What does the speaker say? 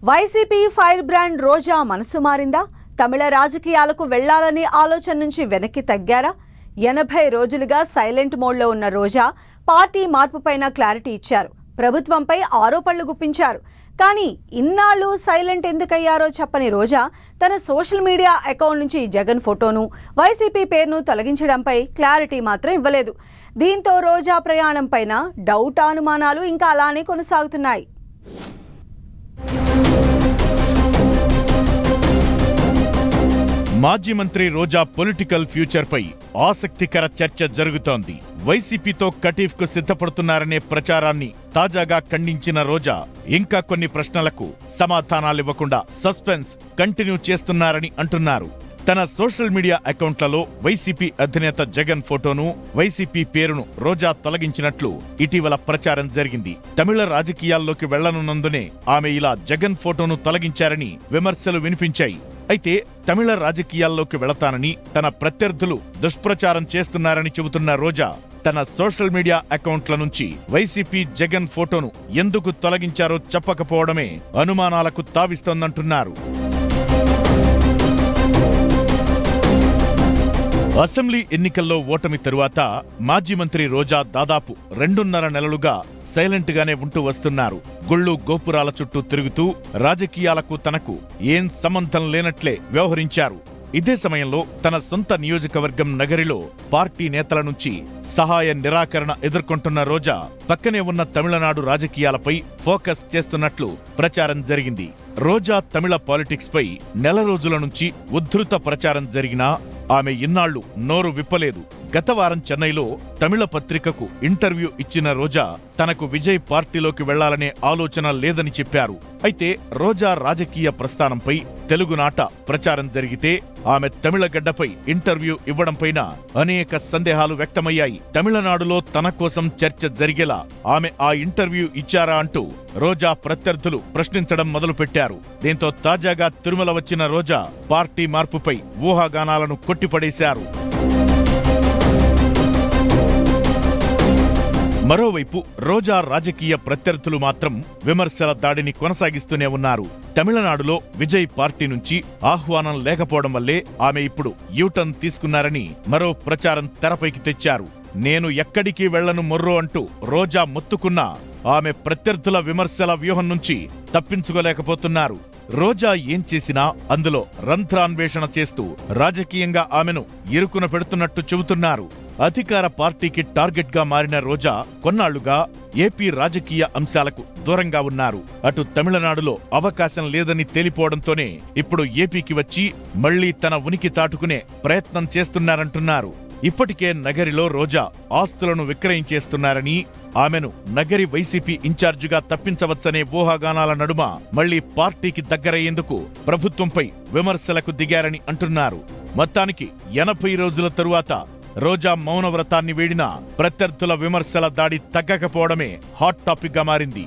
YCP fire brand రోజా మనసు మారిందా? తమిళ రాజకీయాలకు వెళ్లాలని ఆలోచన నుంచి వెనక్కి తగ్గారా? 80 రోజులుగా సైలెంట్ మోడ్లో ఉన్న రోజా పార్టీ మార్పుపైన క్లారిటీ ఇచ్చారు. ప్రభుత్వంపై ఆరోపణలు గుప్పించారు. కానీ ఇన్నాళ్ళు సైలెంట్ ఎందుకయ్యారో చెప్పని రోజా తన సోషల్ మీడియా అకౌంట్ నుంచి జగన్ ఫోటోను, వైసీపీ పేరును తొలగించడంపై క్లారిటీ మాత్రం ఇవ్వలేదు. దీంతో రోజా ప్రయాణం పైన డౌట్, అనుమానాలు ఇంకా అలానే కొనసాగుతున్నాయి. మాజీ మంత్రి రోజా పొలిటికల్ ఫ్యూచర్ పై ఆసక్తికర చర్చ జరుగుతోంది. వైసీపీతో కటీఫ్కు సిద్ధపడుతున్నారనే ప్రచారాన్ని తాజాగా ఖండించిన రోజా ఇంకా కొన్ని ప్రశ్నలకు సమాధానాలివ్వకుండా సస్పెన్స్ కంటిన్యూ చేస్తున్నారని అంటున్నారు. తన సోషల్ మీడియా అకౌంట్లలో వైసీపీ అధినేత జగన్ ఫోటోను, వైసీపీ పేరును రోజా తొలగించినట్లు ఇటీవల ప్రచారం జరిగింది. తమిళ రాజకీయాల్లోకి వెళ్లనున్నందునే ఆమె ఇలా జగన్ ఫోటోను తొలగించారని విమర్శలు వినిపించాయి. అయితే తమిళ రాజకీయాల్లోకి వెళతానని తన ప్రత్యర్థులు దుష్ప్రచారం చేస్తున్నారని చెబుతున్న రోజా తన సోషల్ మీడియా అకౌంట్ల నుంచి వైసీపీ జగన్ ఫోటోను ఎందుకు తొలగించారో చెప్పకపోవడమే అనుమానాలకు తావిస్తోందంటున్నారు. అసెంబ్లీ ఎన్నికల్లో ఓటమి తరువాత మాజీ మంత్రి రోజా దాదాపు 2.5 నెలలుగా సైలెంట్ గానే ఉంటూ వస్తున్నారు. గుళ్ళు గోపురాల చుట్టూ తిరుగుతూ రాజకీయాలకు తనకు ఏం సంబంధం లేనట్లే వ్యవహరించారు. ఇదే సమయంలో తన సొంత నియోజకవర్గం నగరిలో పార్టీ నేతల నుంచి సహాయ నిరాకరణ ఎదుర్కొంటున్న రోజా పక్కనే ఉన్న తమిళనాడు రాజకీయాలపై ఫోకస్ చేస్తున్నట్లు ప్రచారం జరిగింది. రోజా తమిళ పాలిటిక్స్ పై నెల రోజుల నుంచి ఉద్ధృత ప్రచారం జరిగినా ఆమె ఇన్నాళ్లు నోరు విప్పలేదు. గత వారం చెన్నైలో తమిళ పత్రికకు ఇంటర్వ్యూ ఇచ్చిన రోజా తనకు విజయ్ పార్టీలోకి వెళ్లాలనే ఆలోచన లేదని చెప్పారు. అయితే రోజా రాజకీయ ప్రస్థానంపై తెలుగునాట ప్రచారం జరిగితే ఆమె తమిళగడ్డపై ఇంటర్వ్యూ ఇవ్వడంపైన అనేక సందేహాలు వ్యక్తమయ్యాయి. తమిళనాడులో తన కోసం చర్చ జరిగేలా ఆమె ఆ ఇంటర్వ్యూ ఇచ్చారా అంటూ రోజా ప్రత్యర్థులు ప్రశ్నించడం మొదలుపెట్టారు. దీంతో తాజాగా తిరుమల వచ్చిన రోజా పార్టీ మార్పుపై ఊహాగానాలను కొట్టిపడేశారు. మరోవైపు రోజా రాజకీయ ప్రత్యర్థులు మాత్రం విమర్శల దాడిని కొనసాగిస్తూనే ఉన్నారు. తమిళనాడులో విజయ్ పార్టీ నుంచి ఆహ్వానం లేకపోవడం వల్లే ఆమె ఇప్పుడు యూటర్న్ తీసుకున్నారని మరో ప్రచారం తెరపైకి తెచ్చారు. నేను ఎక్కడికి వెళ్లను మొర్రో అంటూ రోజా మొత్తుకున్నా ఆమె ప్రత్యర్థుల విమర్శల వ్యూహం నుంచి తప్పించుకోలేకపోతున్నారు. రోజా ఏం చేసినా అందులో రంధ్రాన్వేషణ చేస్తూ రాజకీయంగా ఆమెను ఇరుకున పెడుతున్నట్టు చెబుతున్నారు. అధికార పార్టీకి టార్గెట్ గా మారిన రోజా కొన్నాళ్లుగా ఏపీ రాజకీయ అంశాలకు దూరంగా ఉన్నారు. అటు తమిళనాడులో అవకాశం లేదని తేలిపోవడంతోనే ఇప్పుడు ఏపీకి వచ్చి మళ్లీ తన ఉనికి చాటుకునే ప్రయత్నం చేస్తున్నారంటున్నారు. ఇప్పటికే నగరిలో రోజా ఆస్తులను విక్రయించేస్తున్నారని, ఆమెను నగరి వైసీపీ ఇన్ఛార్జిగా తప్పించవచ్చనే ఊహాగానాల నడుమ మళ్లీ పార్టీకి దగ్గరయ్యేందుకు ప్రభుత్వంపై విమర్శలకు దిగారని అంటున్నారు. మొత్తానికి 80 రోజుల తరువాత రోజా మౌనవ్రతాన్ని వీడినా ప్రత్యర్థుల విమర్శల దాడి తగ్గకపోవడమే హాట్ టాపిక్ గా మారింది.